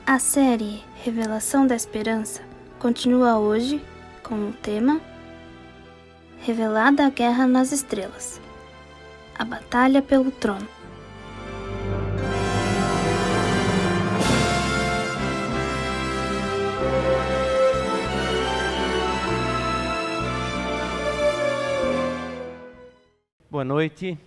A série Revelação da Esperança continua hoje com o tema Revelada a Guerra nas Estrelas, a Batalha pelo Trono. Boa noite,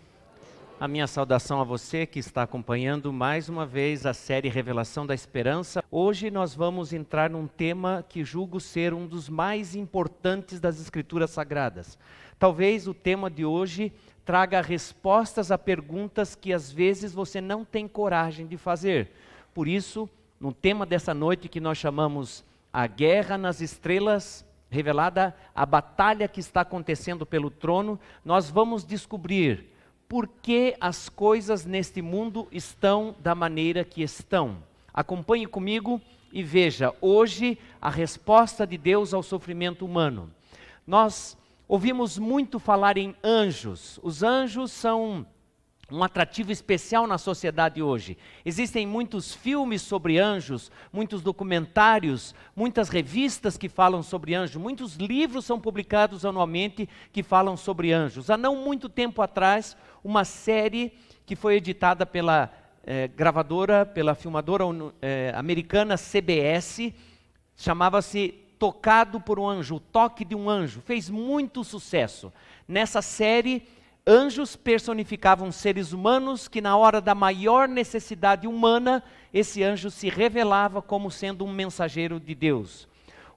a minha saudação a você que está acompanhando mais uma vez a série Revelação da Esperança. Hoje nós vamos entrar num tema que julgo ser um dos mais importantes das Escrituras Sagradas. Talvez o tema de hoje traga respostas a perguntas que às vezes você não tem coragem de fazer. Por isso, no tema dessa noite que nós chamamos A Guerra nas Estrelas, revelada a batalha que está acontecendo pelo trono, nós vamos descobrir por que as coisas neste mundo estão da maneira que estão. Acompanhe comigo e veja hoje a resposta de Deus ao sofrimento humano. Nós ouvimos muito falar em anjos. Os anjos são um atrativo especial na sociedade hoje. Existem muitos filmes sobre anjos, muitos documentários, muitas revistas que falam sobre anjos, muitos livros são publicados anualmente que falam sobre anjos. Há não muito tempo atrás, uma série que foi editada pela gravadora, pela filmadora americana CBS, chamava-se Tocado por um Anjo, o Toque de um Anjo, fez muito sucesso. Nessa série, anjos personificavam seres humanos que na hora da maior necessidade humana, esse anjo se revelava como sendo um mensageiro de Deus.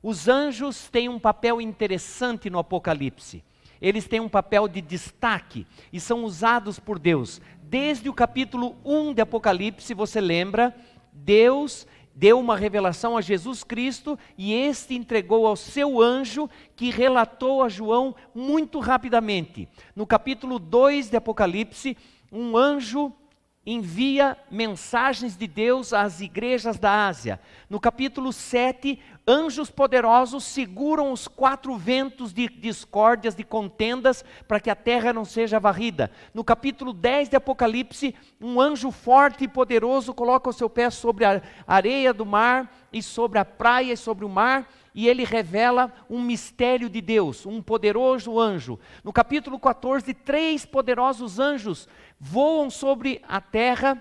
Os anjos têm um papel interessante no Apocalipse. Eles têm um papel de destaque e são usados por Deus. Desde o capítulo 1 de Apocalipse, você lembra, Deus deu uma revelação a Jesus Cristo e este entregou ao seu anjo que relatou a João muito rapidamente. No capítulo 2 de Apocalipse, um anjo envia mensagens de Deus às igrejas da Ásia. No capítulo 7, anjos poderosos seguram os 4 ventos de discórdias, de contendas, para que a terra não seja varrida. No capítulo 10 de Apocalipse, um anjo forte e poderoso coloca o seu pé sobre a areia do mar e sobre a praia e sobre o mar, e ele revela um mistério de Deus, um poderoso anjo. No capítulo 14, 3 poderosos anjos voam sobre a terra,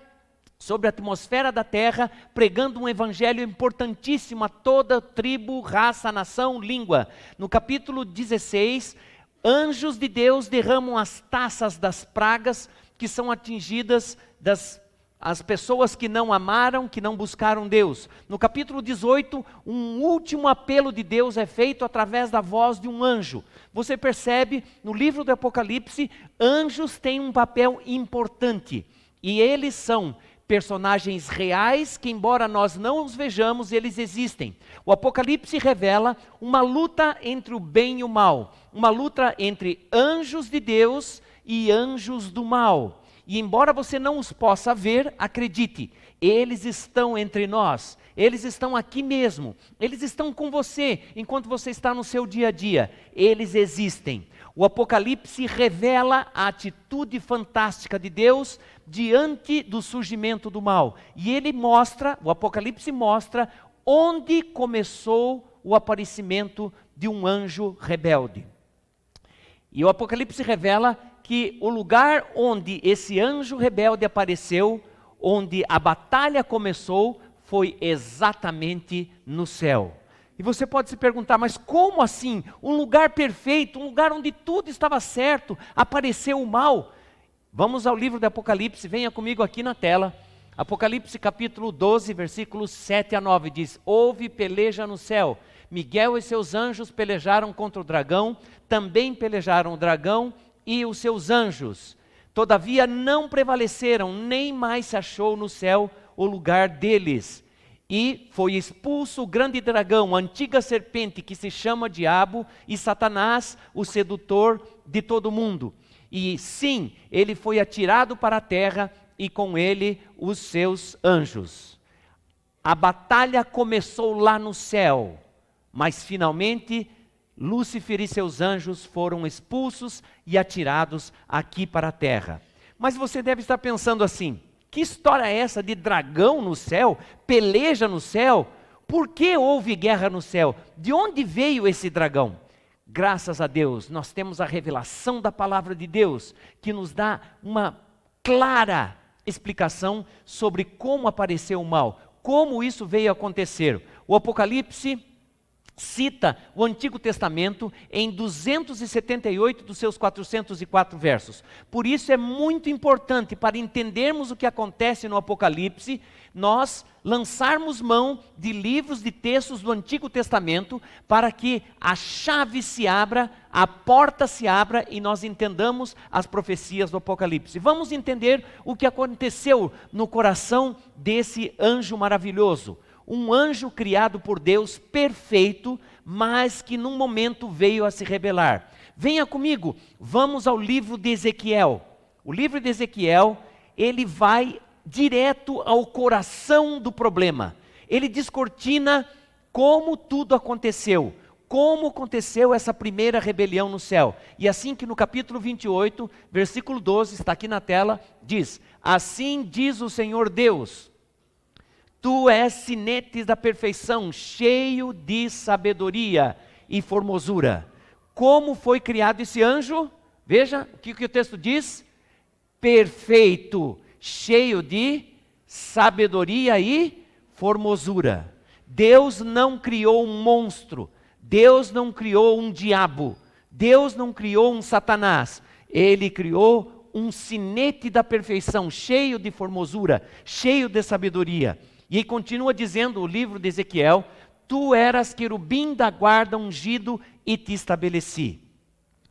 sobre a atmosfera da terra, pregando um evangelho importantíssimo a toda tribo, raça, nação, língua. No capítulo 16, anjos de Deus derramam as taças das pragas que são atingidas as pessoas que não amaram, que não buscaram Deus. No capítulo 18, um último apelo de Deus é feito através da voz de um anjo. Você percebe, no livro do Apocalipse, anjos têm um papel importante. E eles são personagens reais que, embora nós não os vejamos, eles existem. O Apocalipse revela uma luta entre o bem e o mal. Uma luta entre anjos de Deus e anjos do mal. E embora você não os possa ver, acredite, eles estão entre nós, eles estão aqui mesmo, eles estão com você, enquanto você está no seu dia a dia, eles existem. O Apocalipse revela a atitude fantástica de Deus diante do surgimento do mal. E o Apocalipse mostra onde começou o aparecimento de um anjo rebelde. E o Apocalipse revela que o lugar onde esse anjo rebelde apareceu, onde a batalha começou, foi exatamente no céu. E você pode se perguntar, mas como assim? Um lugar perfeito, um lugar onde tudo estava certo, apareceu o mal? Vamos ao livro do Apocalipse, venha comigo aqui na tela. Apocalipse capítulo 12, versículos 7 a 9, diz: Houve peleja no céu. Miguel e seus anjos pelejaram contra o dragão, também pelejaram o dragão e os seus anjos. Todavia não prevaleceram, nem mais se achou no céu o lugar deles. E foi expulso o grande dragão, a antiga serpente que se chama Diabo e Satanás, o sedutor de todo mundo. E sim, ele foi atirado para a terra e com ele os seus anjos. A batalha começou lá no céu, mas finalmente Lúcifer e seus anjos foram expulsos e atirados aqui para a terra. Mas você deve estar pensando assim, Que história é essa de dragão no céu? Peleja no céu? Por que houve guerra no céu? De onde veio esse dragão? Graças a Deus, nós temos a revelação da palavra de Deus, que nos dá uma clara explicação sobre como apareceu o mal, como isso veio a acontecer. O Apocalipse cita o Antigo Testamento em 278 dos seus 404 versos. Por isso é muito importante, para entendermos o que acontece no Apocalipse, nós lançarmos mão de livros, de textos do Antigo Testamento, para que a chave se abra, a porta se abra e nós entendamos as profecias do Apocalipse. Vamos entender o que aconteceu no coração desse anjo maravilhoso. Um anjo criado por Deus, perfeito, mas que num momento veio a se rebelar. Venha comigo, vamos ao livro de Ezequiel. O livro de Ezequiel, ele vai direto ao coração do problema. Ele descortina como tudo aconteceu, como aconteceu essa primeira rebelião no céu. E assim que no capítulo 28, versículo 12, está aqui na tela, diz: assim diz o Senhor Deus, tu és sinete da perfeição, cheio de sabedoria e formosura. Como foi criado esse anjo? Veja o que o texto diz: perfeito, cheio de sabedoria e formosura. Deus não criou um monstro, Deus não criou um diabo, Deus não criou um Satanás. Ele criou um sinete da perfeição, cheio de formosura, cheio de sabedoria. E aí continua dizendo o livro de Ezequiel: tu eras querubim da guarda ungido e te estabeleci.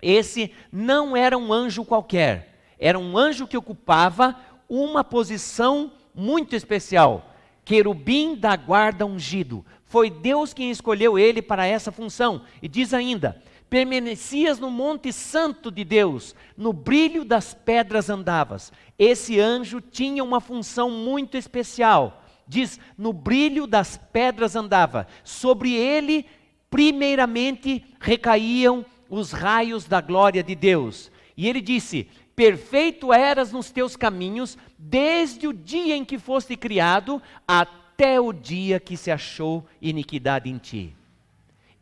Esse não era um anjo qualquer, era um anjo que ocupava uma posição muito especial. Querubim da guarda ungido. Foi Deus quem escolheu ele para essa função. E diz ainda: permanecias no monte santo de Deus, no brilho das pedras andavas. Esse anjo tinha uma função muito especial. Diz, no brilho das pedras andava. Sobre ele, primeiramente, recaíam os raios da glória de Deus. E ele disse: perfeito eras nos teus caminhos, desde o dia em que foste criado, até o dia que se achou iniquidade em ti.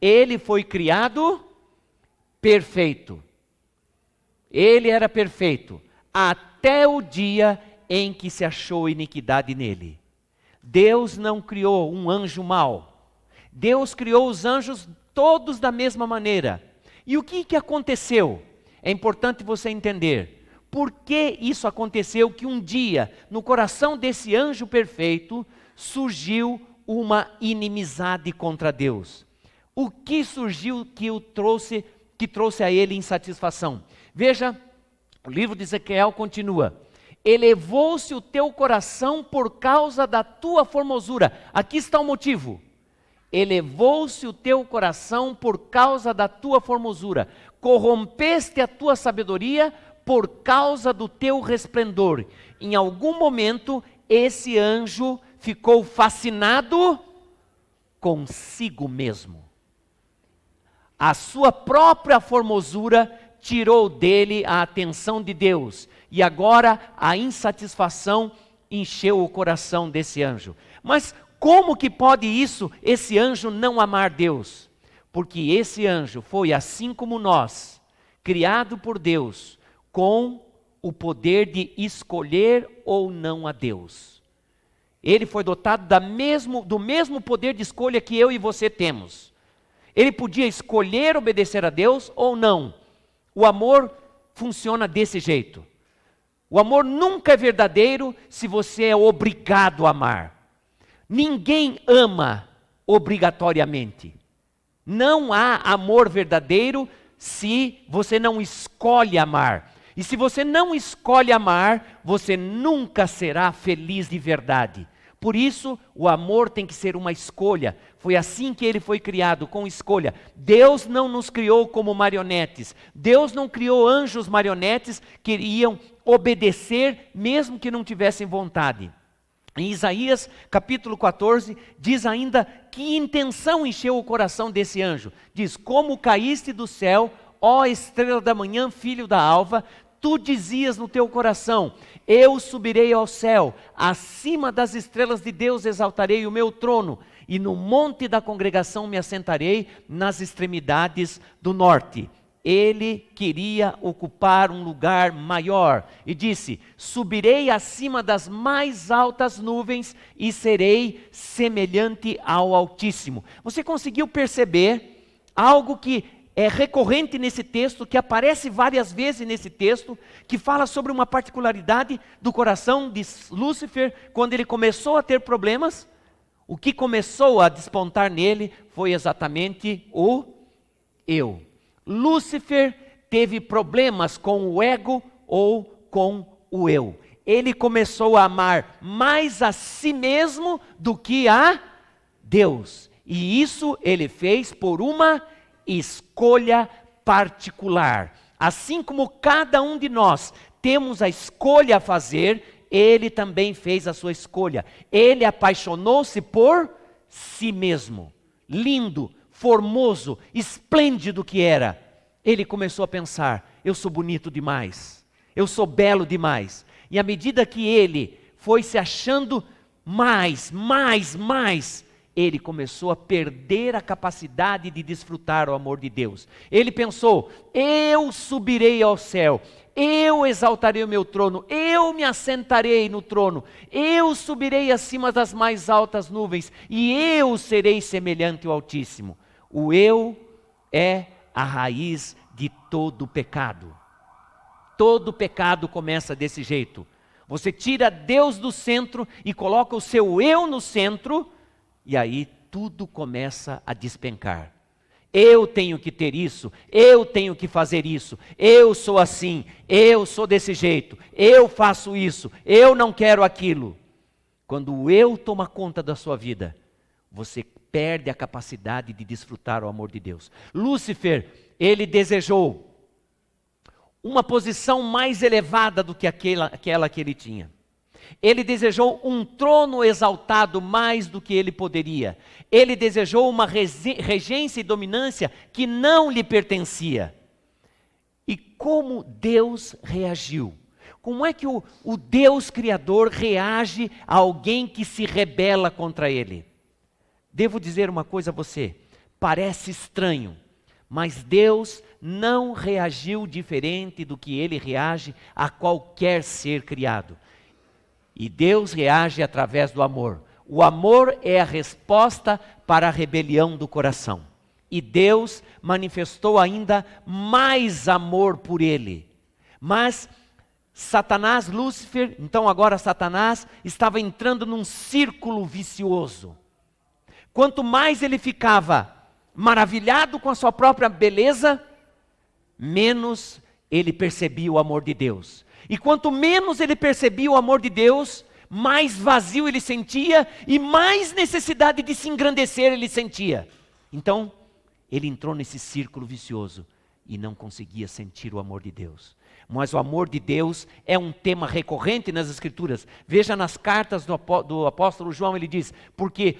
Ele foi criado perfeito. Ele era perfeito, até o dia em que se achou iniquidade nele. Deus não criou um anjo mau. Deus criou os anjos todos da mesma maneira. E o que aconteceu? É importante você entender. Por que isso aconteceu? Que um dia, no coração desse anjo perfeito, surgiu uma inimizade contra Deus. O que surgiu que trouxe a ele insatisfação? Veja, o livro de Ezequiel continua: elevou-se o teu coração por causa da tua formosura. Aqui está o motivo. Elevou-se o teu coração por causa da tua formosura. Corrompeste a tua sabedoria por causa do teu resplendor. Em algum momento, esse anjo ficou fascinado consigo mesmo. A sua própria formosura tirou dele a atenção de Deus. E agora a insatisfação encheu o coração desse anjo. Mas como que pode isso, esse anjo não amar Deus? Porque esse anjo foi, assim como nós, criado por Deus, com o poder de escolher ou não a Deus. Ele foi dotado do mesmo poder de escolha que eu e você temos. Ele podia escolher obedecer a Deus ou não. O amor funciona desse jeito. O amor nunca é verdadeiro se você é obrigado a amar. Ninguém ama obrigatoriamente. Não há amor verdadeiro se você não escolhe amar. E se você não escolhe amar, você nunca será feliz de verdade. Por isso, o amor tem que ser uma escolha. Foi assim que ele foi criado, com escolha. Deus não nos criou como marionetes. Deus não criou anjos marionetes que iriam obedecer mesmo que não tivessem vontade. Em Isaías capítulo 14, diz ainda que intenção encheu o coração desse anjo. Diz: como caíste do céu, ó estrela da manhã, filho da alva, tu dizias no teu coração: eu subirei ao céu, acima das estrelas de Deus exaltarei o meu trono, e no monte da congregação me assentarei nas extremidades do norte. Ele queria ocupar um lugar maior e disse: subirei acima das mais altas nuvens e serei semelhante ao Altíssimo. Você conseguiu perceber algo que é recorrente nesse texto, que aparece várias vezes nesse texto, que fala sobre uma particularidade do coração de Lúcifer quando ele começou a ter problemas? O que começou a despontar nele foi exatamente o eu. Lúcifer teve problemas com o ego ou com o eu. Ele começou a amar mais a si mesmo do que a Deus. E isso ele fez por uma escolha particular. Assim como cada um de nós temos a escolha a fazer, ele também fez a sua escolha. Ele apaixonou-se por si mesmo. Lindo, formoso, esplêndido que era. Ele começou a pensar: eu sou bonito demais, eu sou belo demais. E à medida que ele foi se achando mais, ele começou a perder a capacidade de desfrutar o amor de Deus. Ele pensou: eu subirei ao céu, eu exaltarei o meu trono, eu me assentarei no trono, eu subirei acima das mais altas nuvens, e eu serei semelhante ao Altíssimo. O eu é a raiz de todo pecado. Todo pecado começa desse jeito. Você tira Deus do centro e coloca o seu eu no centro, e aí tudo começa a despencar. Eu tenho que ter isso, eu tenho que fazer isso, eu sou assim, eu sou desse jeito, eu faço isso, eu não quero aquilo. Quando o eu toma conta da sua vida, você perde a capacidade de desfrutar o amor de Deus. Lúcifer, ele desejou uma posição mais elevada do que aquela que ele tinha. Ele desejou um trono exaltado mais do que ele poderia. Ele desejou uma regência e dominância que não lhe pertencia. E como Deus reagiu? Como é que o Deus Criador reage a alguém que se rebela contra ele? Devo dizer uma coisa a você: parece estranho, mas Deus não reagiu diferente do que ele reage a qualquer ser criado. E Deus reage através do amor. O amor é a resposta para a rebelião do coração. E Deus manifestou ainda mais amor por ele. Mas Satanás, Lúcifer, então agora Satanás, estava entrando num círculo vicioso. Quanto mais ele ficava maravilhado com a sua própria beleza, menos ele percebia o amor de Deus. E quanto menos ele percebia o amor de Deus, mais vazio ele sentia e mais necessidade de se engrandecer ele sentia. Então, ele entrou nesse círculo vicioso e não conseguia sentir o amor de Deus. Mas o amor de Deus é um tema recorrente nas Escrituras. Veja nas cartas do apóstolo João, ele diz: porque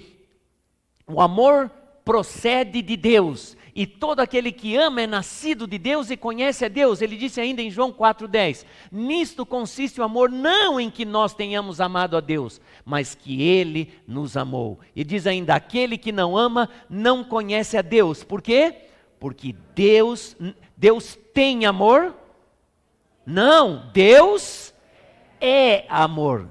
o amor procede de Deus, e todo aquele que ama é nascido de Deus e conhece a Deus. Ele disse ainda em João 4,10: nisto consiste o amor, não em que nós tenhamos amado a Deus, mas que Ele nos amou. E diz ainda: aquele que não ama não conhece a Deus. Por quê? Porque Deus tem amor? Não, Deus é amor.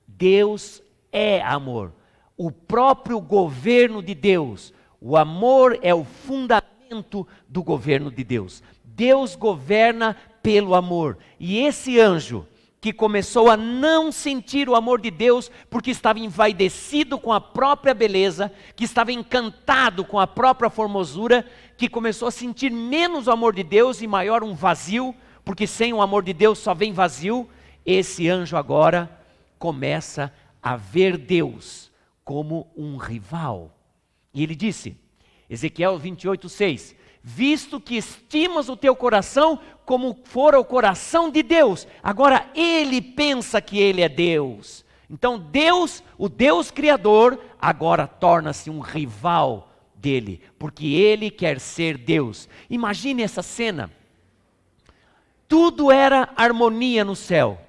Deus é amor. O próprio governo de Deus. O amor é o fundamento do governo de Deus. Deus governa pelo amor. E esse anjo que começou a não sentir o amor de Deus porque estava envaidecido com a própria beleza, que estava encantado com a própria formosura, que começou a sentir menos o amor de Deus e maior um vazio, porque sem o amor de Deus só vem vazio. Esse anjo agora começa a ver Deus como um rival. E ele disse, Ezequiel 28:6, visto que estimas o teu coração como fora o coração de Deus, agora ele pensa que ele é Deus. Então Deus, o Deus Criador, agora torna-se um rival dele, porque ele quer ser Deus. Imagine essa cena. Tudo era harmonia no céu.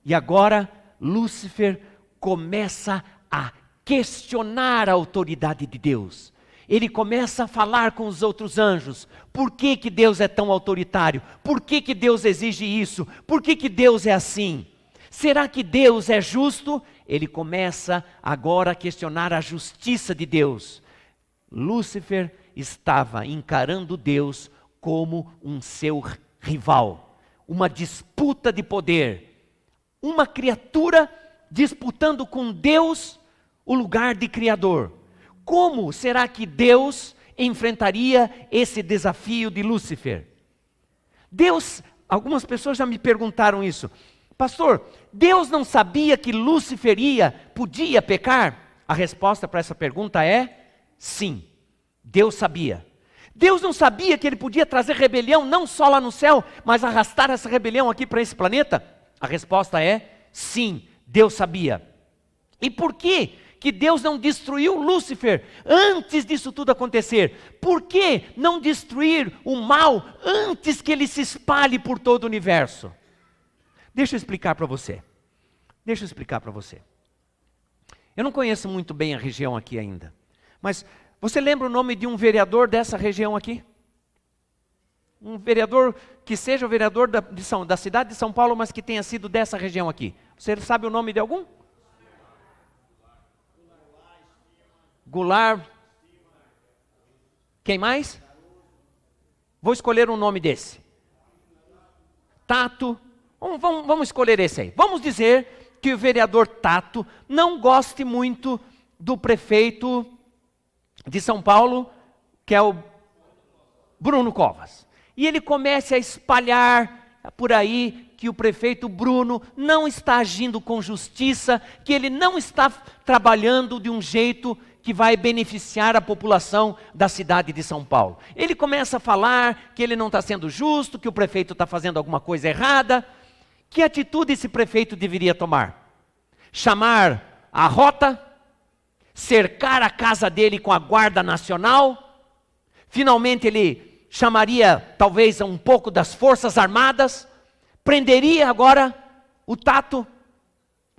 E agora Lúcifer começa a questionar a autoridade de Deus. Ele começa a falar com os outros anjos. Por que que Deus é tão autoritário? Por que que Deus exige isso? Por que que Deus é assim? Será que Deus é justo? Ele começa agora a questionar a justiça de Deus. Lúcifer estava encarando Deus como um seu rival. Uma disputa de poder. Uma criatura disputando com Deus o lugar de criador. Como será que Deus enfrentaria esse desafio de Lúcifer? Deus, algumas pessoas já me perguntaram isso. Pastor, Deus não sabia que Lúcifer podia pecar? A resposta para essa pergunta é sim, Deus sabia. Deus não sabia que ele podia trazer rebelião não só lá no céu, mas arrastar essa rebelião aqui para esse planeta? A resposta é sim, Deus sabia. E por que Deus não destruiu Lúcifer antes disso tudo acontecer? Por que não destruir o mal antes que ele se espalhe por todo o universo? Deixa eu explicar para você. Eu não conheço muito bem a região aqui ainda. Mas você lembra o nome de um vereador dessa região aqui? Um vereador que seja o vereador da cidade de São Paulo, mas que tenha sido dessa região aqui. Você sabe o nome de algum? Goulart. Quem mais? Vou escolher um nome desse. Tato. Vamos escolher esse aí. Vamos dizer que o vereador Tato não goste muito do prefeito de São Paulo, que é o Bruno Covas. E ele começa a espalhar por aí que o prefeito Bruno não está agindo com justiça, que ele não está trabalhando de um jeito que vai beneficiar a população da cidade de São Paulo. Ele começa a falar que ele não está sendo justo, que o prefeito está fazendo alguma coisa errada. Que atitude esse prefeito deveria tomar? Chamar a rota? Cercar a casa dele com a Guarda Nacional? Finalmente ele chamaria talvez um pouco das Forças Armadas? Prenderia agora o Tato?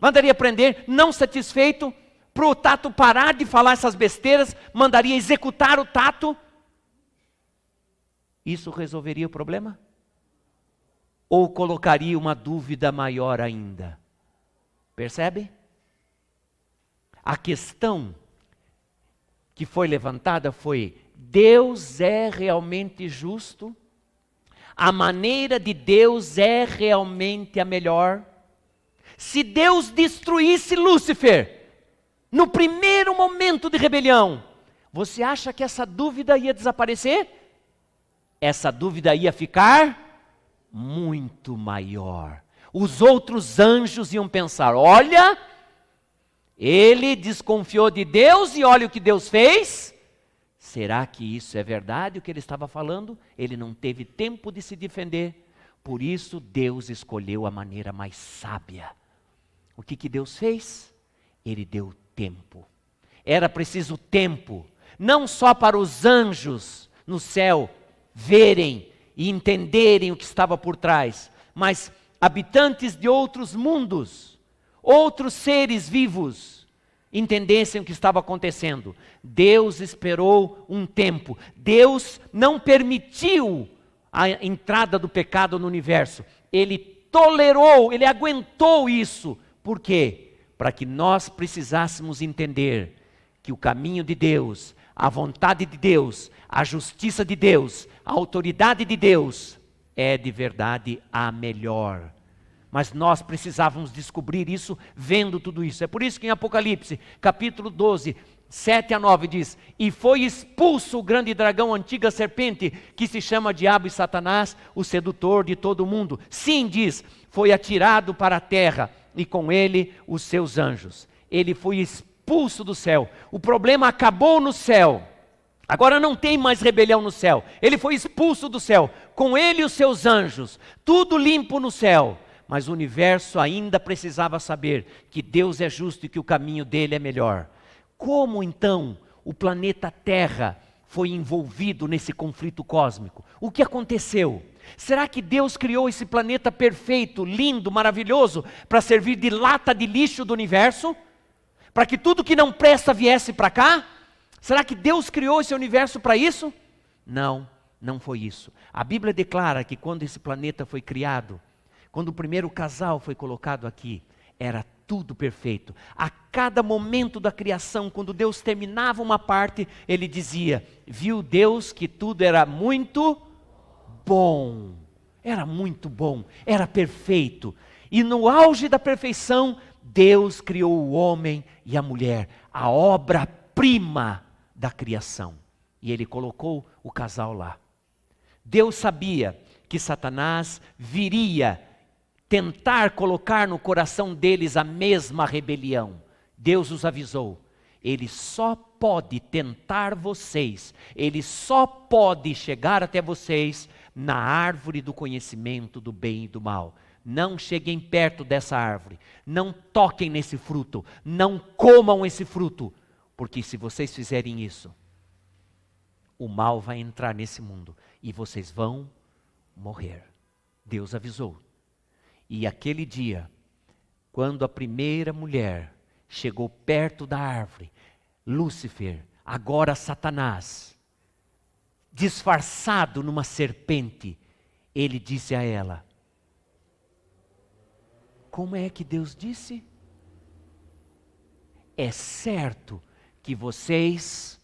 Mandaria prender, não satisfeito? Para o Tato parar de falar essas besteiras, mandaria executar o Tato? Isso resolveria o problema? Ou colocaria uma dúvida maior ainda? Percebe? A questão que foi levantada foi: Deus é realmente justo? A maneira de Deus é realmente a melhor? Se Deus destruísse Lúcifer no primeiro momento de rebelião, você acha que essa dúvida ia desaparecer? Essa dúvida ia ficar muito maior. Os outros anjos iam pensar: olha, ele desconfiou de Deus e olha o que Deus fez. Será que isso é verdade o que ele estava falando? Ele não teve tempo de se defender. Por isso Deus escolheu a maneira mais sábia. O que Deus fez? Ele deu tempo. Era preciso tempo, não só para os anjos no céu verem e entenderem o que estava por trás, mas habitantes de outros mundos, outros seres vivos, entendessem o que estava acontecendo. Deus esperou um tempo. Deus não permitiu a entrada do pecado no universo. Ele tolerou, ele aguentou isso. Por quê? Para que nós precisássemos entender que o caminho de Deus, a vontade de Deus, a justiça de Deus, a autoridade de Deus é de verdade a melhor. Mas nós precisávamos descobrir isso vendo tudo isso. É por isso que em Apocalipse, capítulo 12, 7 a 9 diz: e foi expulso o grande dragão, a antiga serpente, que se chama Diabo e Satanás, o sedutor de todo o mundo. Sim, diz, foi atirado para a terra, e com ele os seus anjos. Ele foi expulso do céu. O problema acabou no céu. Agora não tem mais rebelião no céu. Ele foi expulso do céu, com ele os seus anjos. Tudo limpo no céu. Mas o universo ainda precisava saber que Deus é justo e que o caminho dele é melhor. Como então o planeta Terra foi envolvido nesse conflito cósmico? O que aconteceu? Será que Deus criou esse planeta perfeito, lindo, maravilhoso, para servir de lata de lixo do universo? Para que tudo que não presta viesse para cá? Será que Deus criou esse universo para isso? Não, não foi isso. A Bíblia declara que quando esse planeta foi criado, quando o primeiro casal foi colocado aqui, era tudo perfeito. A cada momento da criação, quando Deus terminava uma parte, Ele dizia: viu Deus que tudo era muito bom. Era muito bom, era perfeito. E no auge da perfeição, Deus criou o homem e a mulher, a obra-prima da criação. E Ele colocou o casal lá. Deus sabia que Satanás viria tentar colocar no coração deles a mesma rebelião. Deus os avisou: ele só pode tentar vocês, ele só pode chegar até vocês na árvore do conhecimento do bem e do mal. Não cheguem perto dessa árvore, não toquem nesse fruto, não comam esse fruto, porque se vocês fizerem isso, o mal vai entrar nesse mundo e vocês vão morrer. Deus avisou. E aquele dia, quando a primeira mulher chegou perto da árvore, Lúcifer, agora Satanás, disfarçado numa serpente, ele disse a ela: como é que Deus disse? É certo que vocês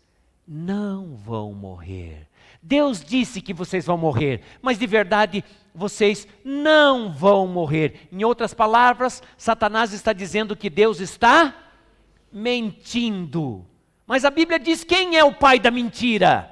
não vão morrer. Deus disse que vocês vão morrer, mas de verdade vocês não vão morrer. Em outras palavras, Satanás está dizendo que Deus está mentindo. Mas a Bíblia diz: quem é o pai da mentira?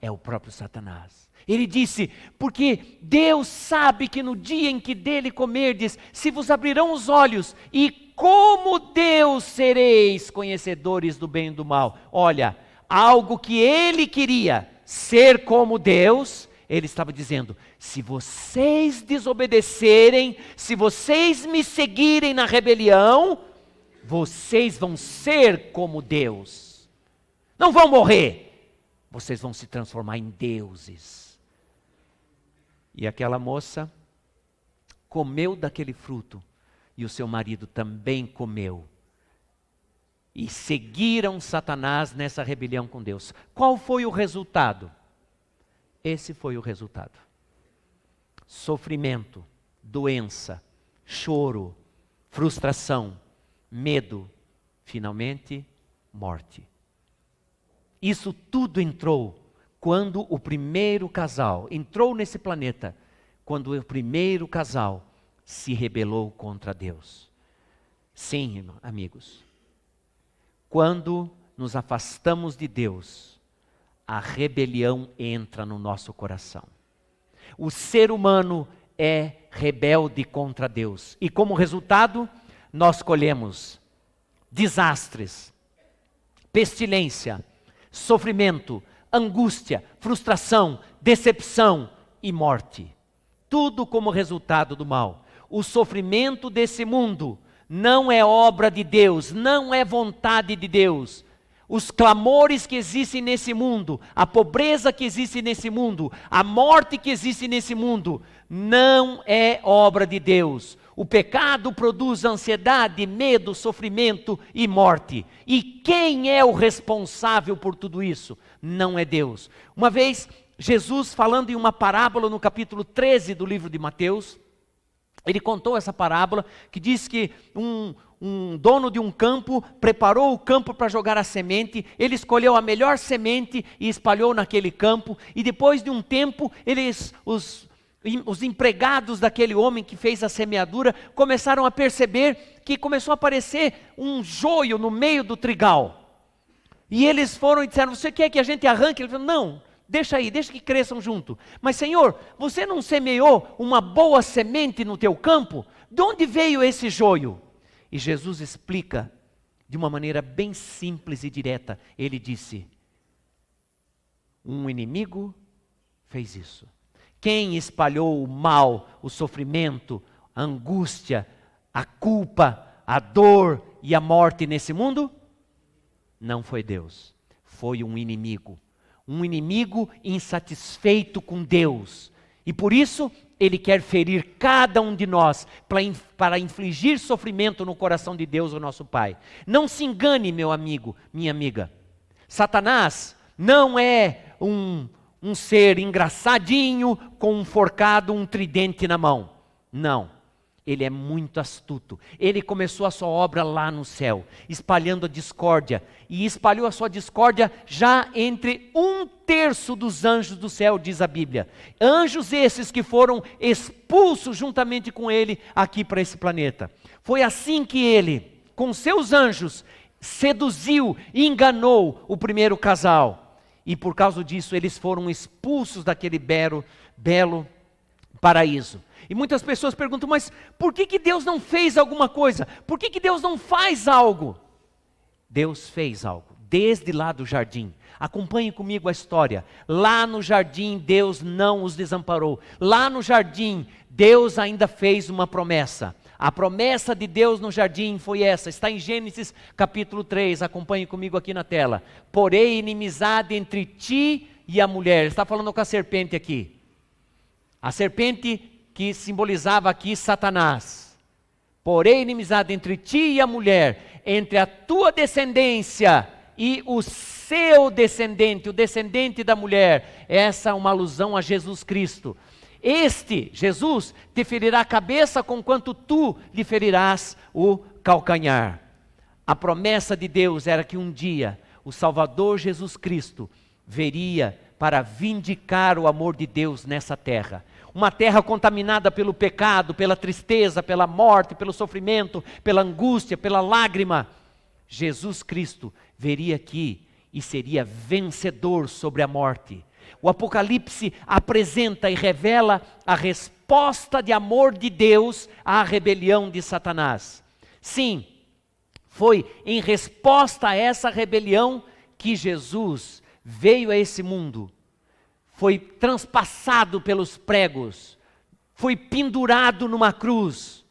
É o próprio Satanás. Ele disse: porque Deus sabe que no dia em que dele comerdes, se vos abrirão os olhos, e como Deus sereis conhecedores do bem e do mal. Olha, algo que ele queria, ser como Deus, ele estava dizendo: se vocês desobedecerem, se vocês me seguirem na rebelião, vocês vão ser como Deus. Não vão morrer, vocês vão se transformar em deuses. E aquela moça comeu daquele fruto, e o seu marido também comeu. E seguiram Satanás nessa rebelião com Deus. Qual foi o resultado? Esse foi o resultado: sofrimento, doença, choro, frustração, medo, finalmente, morte. Isso tudo entrou quando o primeiro casal entrou nesse planeta, quando o primeiro casal se rebelou contra Deus. Sim, amigos, quando nos afastamos de Deus, a rebelião entra no nosso coração. O ser humano é rebelde contra Deus. E como resultado, nós colhemos desastres, pestilência, sofrimento, angústia, frustração, decepção e morte. Tudo como resultado do mal. O sofrimento desse mundo não é obra de Deus, não é vontade de Deus. Os clamores que existem nesse mundo, a pobreza que existe nesse mundo, a morte que existe nesse mundo, não é obra de Deus. O pecado produz ansiedade, medo, sofrimento e morte. E quem é o responsável por tudo isso? Não é Deus. Uma vez, Jesus, falando em uma parábola no capítulo 13 do livro de Mateus, ele contou essa parábola que diz que um dono de um campo preparou o campo para jogar a semente, ele escolheu a melhor semente e espalhou naquele campo, e depois de um tempo, os empregados daquele homem que fez a semeadura começaram a perceber que começou a aparecer um joio no meio do trigal. E eles foram e disseram: você quer que a gente arranque? Ele falou: não, deixa aí, deixa que cresçam junto. Mas Senhor, você não semeou uma boa semente no teu campo? De onde veio esse joio? E Jesus explica de uma maneira bem simples e direta. Ele disse: um inimigo fez isso. Quem espalhou o mal, o sofrimento, a angústia, a culpa, a dor e a morte nesse mundo? Não foi Deus, foi um inimigo. Um inimigo insatisfeito com Deus. E por isso, Ele quer ferir cada um de nós para infligir sofrimento no coração de Deus, o nosso Pai. Não se engane, meu amigo, minha amiga. Satanás não é um ser engraçadinho com um forcado, um tridente na mão. Não. Ele é muito astuto. Ele começou a sua obra lá no céu, espalhando a discórdia. E espalhou a sua discórdia já entre 1/3 dos anjos do céu, diz a Bíblia. Anjos esses que foram expulsos juntamente com ele aqui para esse planeta. Foi assim que ele, com seus anjos, seduziu e enganou o primeiro casal. E por causa disso eles foram expulsos daquele belo paraíso. E muitas pessoas perguntam, mas por que Deus não fez alguma coisa? Por que Deus não faz algo? Deus fez algo, desde lá do jardim. Acompanhe comigo a história. Lá no jardim, Deus não os desamparou. Lá no jardim, Deus ainda fez uma promessa. A promessa de Deus no jardim foi essa, está em Gênesis capítulo 3, acompanhe comigo aqui na tela. Porém, inimizade entre ti e a mulher. Ele está falando com a serpente aqui. A serpente que simbolizava aqui Satanás. Porém, inimizade entre ti e a mulher, entre a tua descendência e o seu descendente, o descendente da mulher. Essa é uma alusão a Jesus Cristo. Este, Jesus, te ferirá a cabeça, conquanto tu lhe ferirás o calcanhar. A promessa de Deus era que um dia o Salvador Jesus Cristo veria para vindicar o amor de Deus nessa terra. Uma terra contaminada pelo pecado, pela tristeza, pela morte, pelo sofrimento, pela angústia, pela lágrima. Jesus Cristo veria aqui e seria vencedor sobre a morte. O Apocalipse apresenta e revela a resposta de amor de Deus à rebelião de Satanás. Sim, foi em resposta a essa rebelião que Jesus veio a esse mundo. Foi transpassado pelos pregos, foi pendurado numa cruz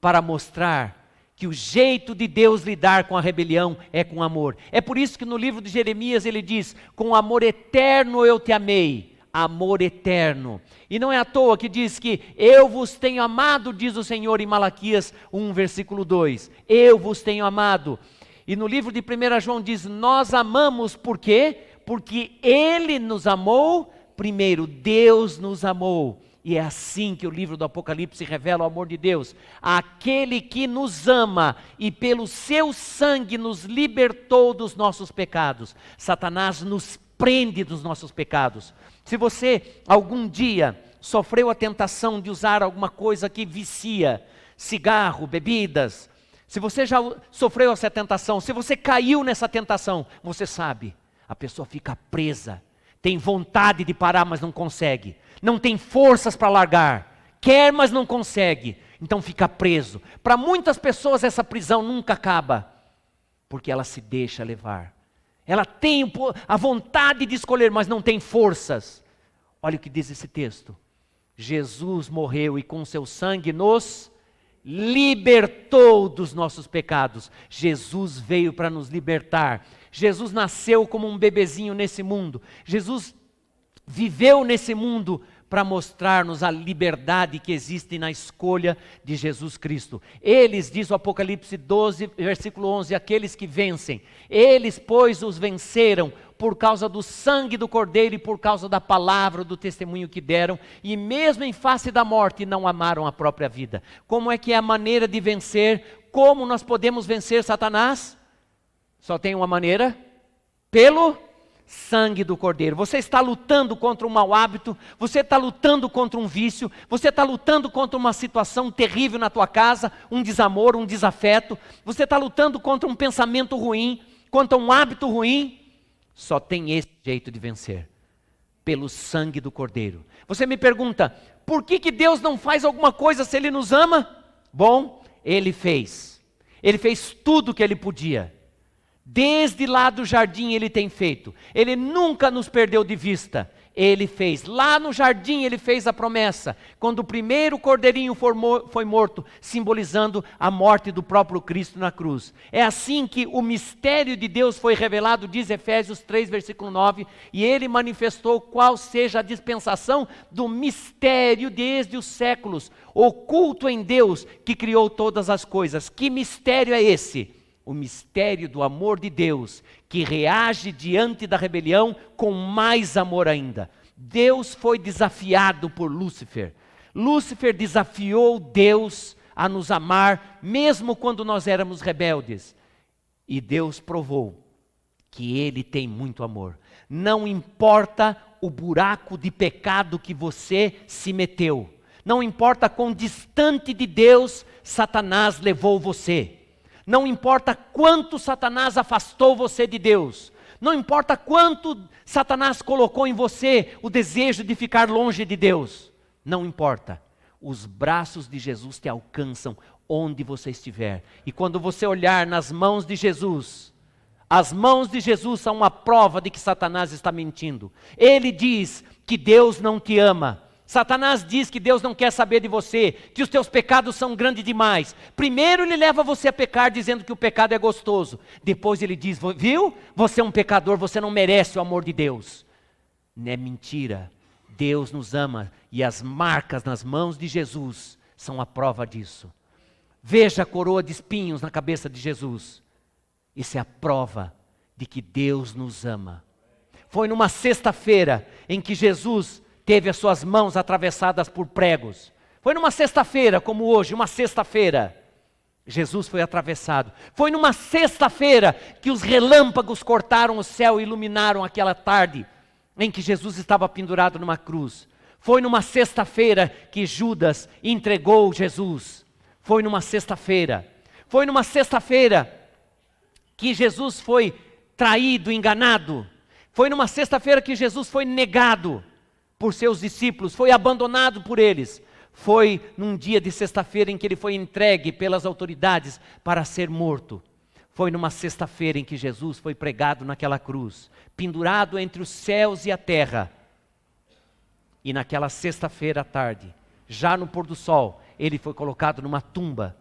para mostrar que o jeito de Deus lidar com a rebelião é com amor. É por isso que no livro de Jeremias ele diz, com amor eterno eu te amei, amor eterno. E não é à toa que diz que eu vos tenho amado, diz o Senhor em Malaquias 1, versículo 2. Eu vos tenho amado. E no livro de 1 João diz, nós amamos por quê? Porque Ele nos amou primeiro, Deus nos amou. E é assim que o livro do Apocalipse revela o amor de Deus. Aquele que nos ama e pelo seu sangue nos libertou dos nossos pecados. Satanás nos prende dos nossos pecados. Se você algum dia sofreu a tentação de usar alguma coisa que vicia, cigarro, bebidas, se você já sofreu essa tentação, se você caiu nessa tentação, você sabe, a pessoa fica presa. Tem vontade de parar, mas não consegue. Não tem forças para largar. Quer, mas não consegue. Então fica preso. Para muitas pessoas essa prisão nunca acaba. Porque ela se deixa levar. Ela tem a vontade de escolher, mas não tem forças. Olha o que diz esse texto. Jesus morreu e com seu sangue nos libertou dos nossos pecados. Jesus veio para nos libertar. Jesus nasceu como um bebezinho nesse mundo. Jesus viveu nesse mundo para mostrar-nos a liberdade que existe na escolha de Jesus Cristo. Eles, diz o Apocalipse 12, versículo 11, aqueles que vencem. Eles, pois, os venceram por causa do sangue do Cordeiro e por causa da palavra, do testemunho que deram. E mesmo em face da morte, não amaram a própria vida. Como é que é a maneira de vencer? Como nós podemos vencer Satanás? Só tem uma maneira, pelo sangue do Cordeiro. Você está lutando contra um mau hábito, você está lutando contra um vício, você está lutando contra uma situação terrível na tua casa, um desamor, um desafeto, você está lutando contra um pensamento ruim, contra um hábito ruim. Só tem esse jeito de vencer, pelo sangue do Cordeiro. Você me pergunta, por que Deus não faz alguma coisa se Ele nos ama? Bom, Ele fez tudo o que Ele podia. Desde lá do jardim Ele tem feito. Ele nunca nos perdeu de vista. ele fez. Lá no jardim ele fez a promessa, quando o primeiro cordeirinho foi morto, simbolizando a morte do próprio Cristo na cruz. É assim que o mistério de Deus foi revelado, diz Efésios 3, versículo 9, e ele manifestou qual seja a dispensação do mistério desde os séculos, oculto em Deus que criou todas as coisas. Que mistério é esse? O mistério do amor de Deus, que reage diante da rebelião com mais amor ainda. Deus foi desafiado por Lúcifer. Lúcifer desafiou Deus a nos amar, mesmo quando nós éramos rebeldes. E Deus provou que Ele tem muito amor. Não importa o buraco de pecado que você se meteu. Não importa quão distante de Deus Satanás levou você. Não importa quanto Satanás afastou você de Deus. Não importa quanto Satanás colocou em você o desejo de ficar longe de Deus. Não importa. Os braços de Jesus te alcançam onde você estiver. E quando você olhar nas mãos de Jesus, as mãos de Jesus são uma prova de que Satanás está mentindo. Ele diz que Deus não te ama. Satanás diz que Deus não quer saber de você, que os teus pecados são grandes demais. Primeiro ele leva você a pecar dizendo que o pecado é gostoso. Depois ele diz, viu? Você é um pecador, você não merece o amor de Deus. Não é mentira. Deus nos ama e as marcas nas mãos de Jesus são a prova disso. Veja a coroa de espinhos na cabeça de Jesus. Isso é a prova de que Deus nos ama. Foi numa sexta-feira em que Jesus teve as suas mãos atravessadas por pregos. Foi numa sexta-feira, como hoje, uma sexta-feira, Jesus foi atravessado. Foi numa sexta-feira que os relâmpagos cortaram o céu e iluminaram aquela tarde em que Jesus estava pendurado numa cruz. Foi numa sexta-feira que Judas entregou Jesus. Foi numa sexta-feira. Foi numa sexta-feira que Jesus foi traído, enganado. Foi numa sexta-feira que Jesus foi negado por seus discípulos, foi abandonado por eles. Foi num dia de sexta-feira em que ele foi entregue pelas autoridades para ser morto. Foi numa sexta-feira em que Jesus foi pregado naquela cruz, pendurado entre os céus e a terra. E naquela sexta-feira à tarde, já no pôr do sol, ele foi colocado numa tumba,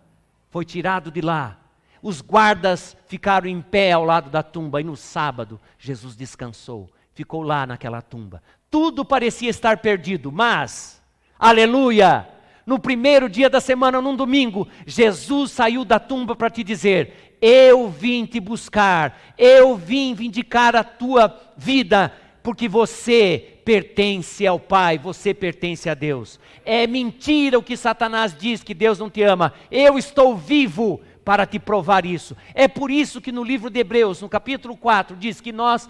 foi tirado de lá. Os guardas ficaram em pé ao lado da tumba e no sábado Jesus descansou, ficou lá naquela tumba. Tudo parecia estar perdido, mas, aleluia, no primeiro dia da semana, num domingo, Jesus saiu da tumba para te dizer, eu vim te buscar, eu vim vindicar a tua vida, porque você pertence ao Pai, você pertence a Deus. É mentira o que Satanás diz, que Deus não te ama. Eu estou vivo para te provar isso. É por isso que no livro de Hebreus, no capítulo 4, diz que nós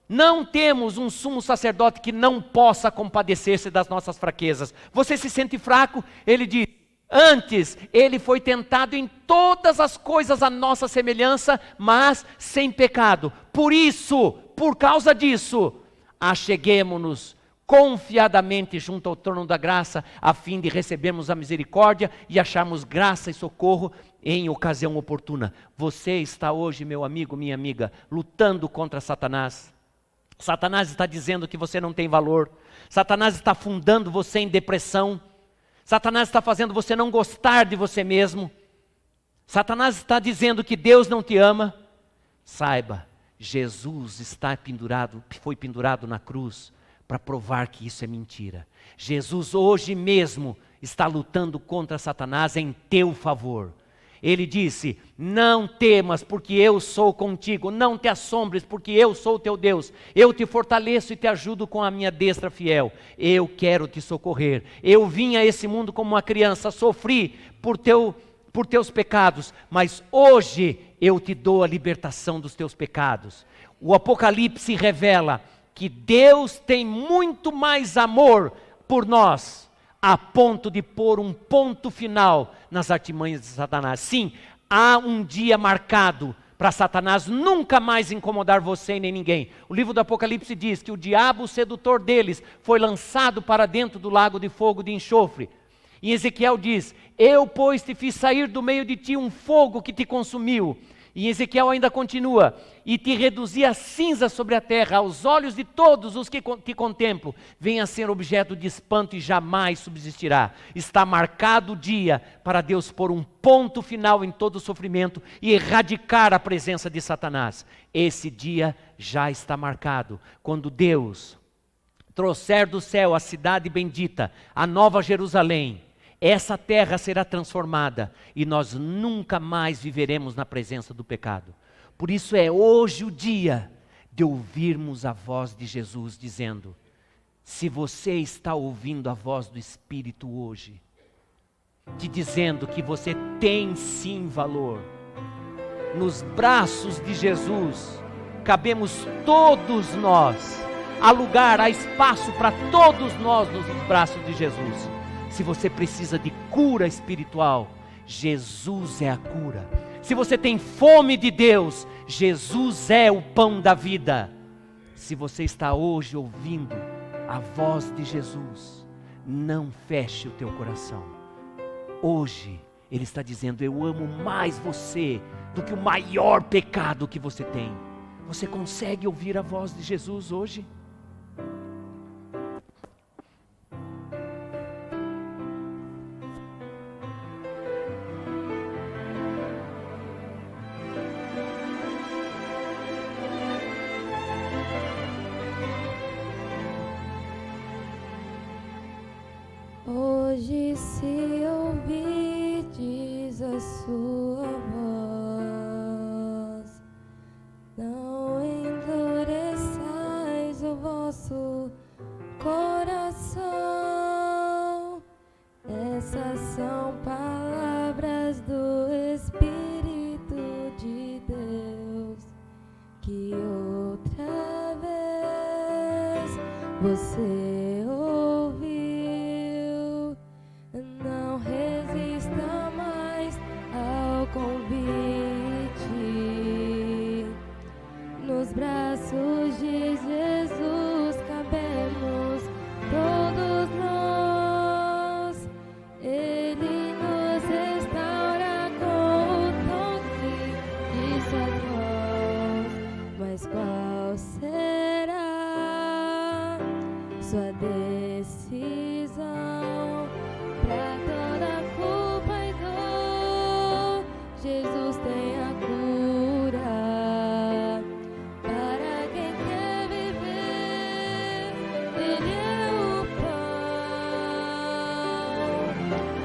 não temos um sumo sacerdote que não possa compadecer-se das nossas fraquezas. Você se sente fraco? Ele diz, antes ele foi tentado em todas as coisas à nossa semelhança, mas sem pecado. Por isso, por causa disso, acheguemo-nos confiadamente junto ao trono da graça, a fim de recebermos a misericórdia e acharmos graça e socorro em ocasião oportuna. Você está hoje, meu amigo, minha amiga, lutando contra Satanás. Satanás está dizendo que você não tem valor. Satanás está afundando você em depressão. Satanás está fazendo você não gostar de você mesmo. Satanás está dizendo que Deus não te ama. Saiba, Jesus está pendurado, foi pendurado na cruz para provar que isso é mentira. Jesus hoje mesmo está lutando contra Satanás em teu favor. Ele disse, não temas porque eu sou contigo, não te assombres porque eu sou teu Deus, eu te fortaleço e te ajudo com a minha destra fiel, eu quero te socorrer, eu vim a esse mundo como uma criança, sofri por teus pecados, mas hoje eu te dou a libertação dos teus pecados. O Apocalipse revela que Deus tem muito mais amor por nós, a ponto de pôr um ponto final nas artimanhas de Satanás. Sim, há um dia marcado para Satanás nunca mais incomodar você e nem ninguém. O livro do Apocalipse diz que o diabo, o sedutor deles, foi lançado para dentro do lago de fogo de enxofre. E Ezequiel diz, eu, pois, te fiz sair do meio de ti um fogo que te consumiu. E Ezequiel ainda continua: e te reduzir a cinza sobre a terra, aos olhos de todos os que te contemplam, venha a ser objeto de espanto e jamais subsistirá. Está marcado o dia para Deus pôr um ponto final em todo o sofrimento e erradicar a presença de Satanás. Esse dia já está marcado, quando Deus trouxer do céu a cidade bendita, a nova Jerusalém. Essa terra será transformada e nós nunca mais viveremos na presença do pecado. Por isso é hoje o dia de ouvirmos a voz de Jesus dizendo: se você está ouvindo a voz do Espírito hoje, te dizendo que você tem sim valor, nos braços de Jesus cabemos todos nós, há lugar, há espaço para todos nós nos braços de Jesus. Se você precisa de cura espiritual, Jesus é a cura. Se você tem fome de Deus, Jesus é o pão da vida. Se você está hoje ouvindo a voz de Jesus, não feche o teu coração. Hoje Ele está dizendo: eu amo mais você do que o maior pecado que você tem. Você consegue ouvir a voz de Jesus hoje? Hoje, se ouvirdes a sua voz, não endureçais o vosso coração. Essas são palavras do Espírito de Deus, que outra vez você ouviu. Não resista mais ao convite. Nos braços de Jesus cabemos todos nós. Ele nos restaura com o toque de suas mãos. Mas qual será sua decisão? Pra toda culpa e dor, Jesus tem a cura. Para quem quer viver, Ele é o pão.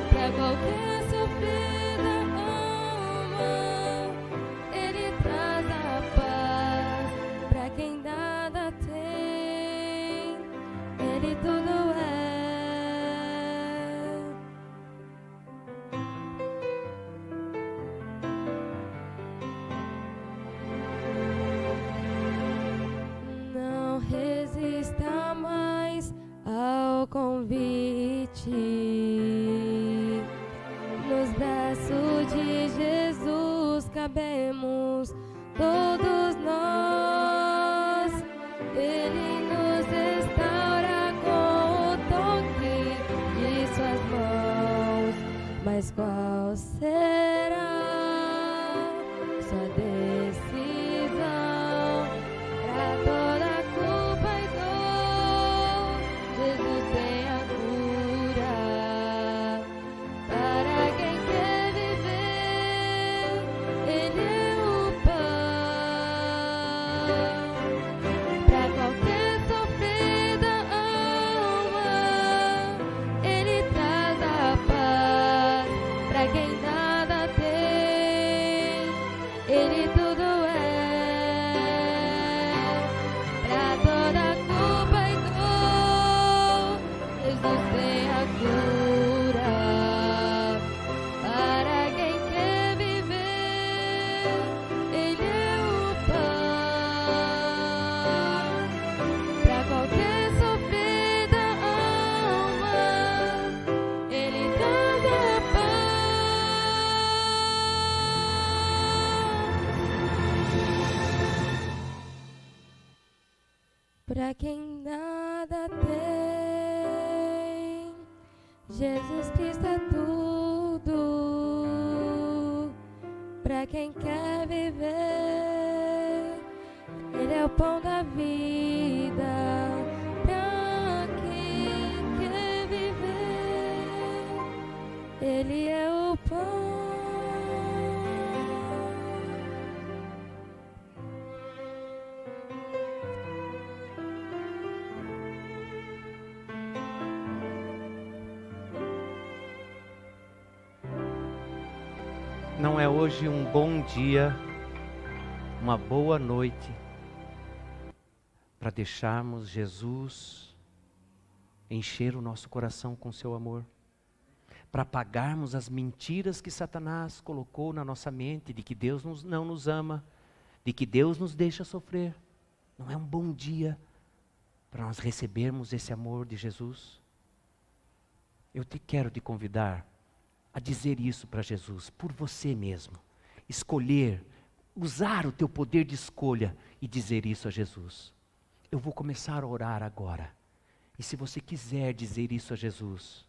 Pra qualquer sofrida alma, Ele traz a paz. Pra quem nada tem, Ele tudo é. Não resista mais ao convite. Nos braços de Jesus cabemos todos nós. Ele nos restaura com o toque de suas mãos. Mas qual será sua decisão? Pra toda culpa e dor, Jesus tem a cura. Para quem quer viver, Ele é o pão. Pra qualquer sofrida alma, Ele traz a paz. Pra quem nada tem, Ele tudo é. Pra toda culpa e dor, Jesus tem a cura. Para quem quer viver, Ele é o pão. Pra qualquer sofrida alma, Ele traz a paz. Pra quem nada tem, Jesus Cristo é tudo. pra quem quer viver. Ele é o pão da vida, pra quem quer viver. Ele é o pão. Não é hoje um bom dia, uma boa noite, para deixarmos Jesus encher o nosso coração com seu amor, para apagarmos as mentiras que Satanás colocou na nossa mente, de que Deus não nos ama, de que Deus nos deixa sofrer. Não é um bom dia para nós recebermos esse amor de Jesus? Eu quero te convidar a dizer isso para Jesus, por você mesmo. Escolher, usar o teu poder de escolha e dizer isso a Jesus. Eu vou começar a orar agora. E se você quiser dizer isso a Jesus,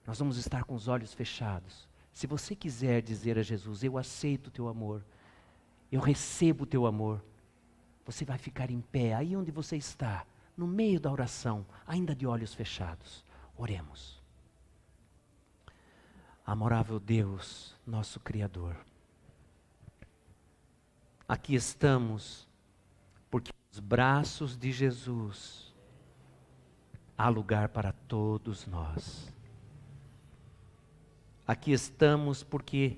nós vamos estar com os olhos fechados. Se você quiser dizer a Jesus, eu aceito o teu amor, eu recebo o teu amor, você vai ficar em pé, aí onde você está, no meio da oração, ainda de olhos fechados. Oremos. Amorável Deus, nosso Criador, aqui estamos porque nos braços de Jesus há lugar para todos nós. Aqui estamos porque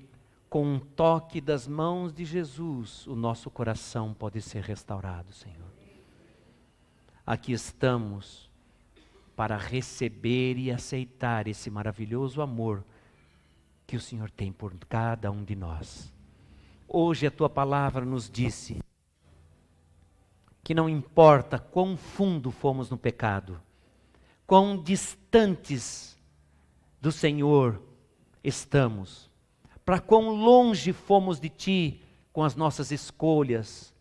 com um toque das mãos de Jesus o nosso coração pode ser restaurado, Senhor. Aqui estamos para receber e aceitar esse maravilhoso amor que o Senhor tem por cada um de nós. Hoje a tua palavra nos disse que não importa quão fundo fomos no pecado, quão distantes do Senhor estamos, para quão longe fomos de ti com as nossas escolhas,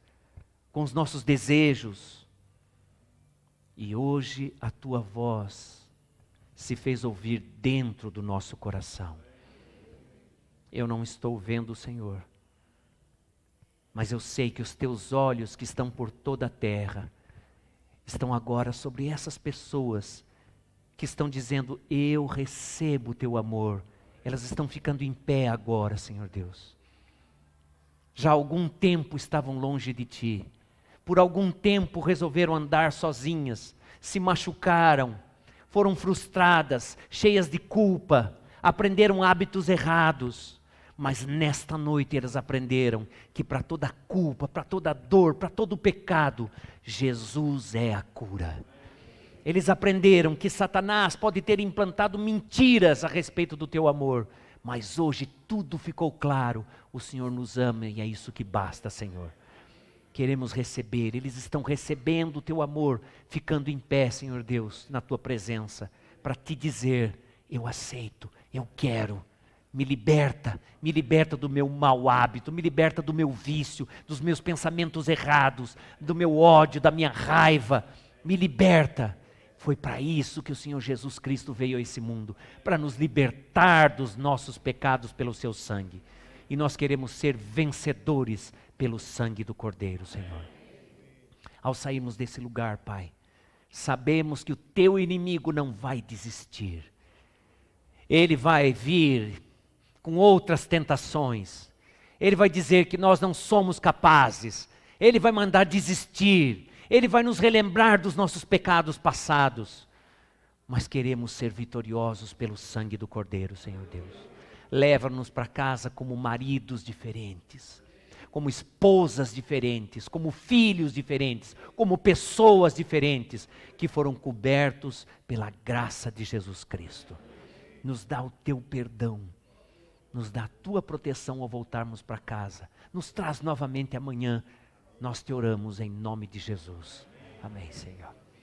com os nossos desejos. E hoje a tua voz se fez ouvir dentro do nosso coração. Eu não estou vendo o Senhor, mas eu sei que os teus olhos que estão por toda a terra, estão agora sobre essas pessoas que estão dizendo, eu recebo o teu amor. Elas estão ficando em pé agora, Senhor Deus. Já há algum tempo estavam longe de ti, por algum tempo resolveram andar sozinhas, se machucaram, foram frustradas, cheias de culpa, aprenderam hábitos errados. Mas nesta noite eles aprenderam que para toda culpa, para toda dor, para todo pecado, Jesus é a cura. Eles aprenderam que Satanás pode ter implantado mentiras a respeito do teu amor, mas hoje tudo ficou claro. O Senhor nos ama e é isso que basta, Senhor. Queremos receber, eles estão recebendo o teu amor, ficando em pé, Senhor Deus, na tua presença, para te dizer, eu aceito, eu quero. Me liberta do meu mau hábito, me liberta do meu vício, dos meus pensamentos errados, do meu ódio, da minha raiva, me liberta. Foi para isso que o Senhor Jesus Cristo veio a esse mundo, para nos libertar dos nossos pecados pelo seu sangue. E nós queremos ser vencedores pelo sangue do Cordeiro, Senhor. Ao sairmos desse lugar, Pai, sabemos que o teu inimigo não vai desistir. Ele vai vir com outras tentações. Ele vai dizer que nós não somos capazes. Ele vai mandar desistir. Ele vai nos relembrar dos nossos pecados passados. Mas queremos ser vitoriosos pelo sangue do Cordeiro, Senhor Deus. Leva-nos para casa como maridos diferentes, como esposas diferentes, como filhos diferentes, como pessoas diferentes, que foram cobertos pela graça de Jesus Cristo. Nos dá o teu perdão. Nos dá a tua proteção ao voltarmos para casa. Nos traz novamente amanhã. Nós te oramos em nome de Jesus. Amém, Senhor.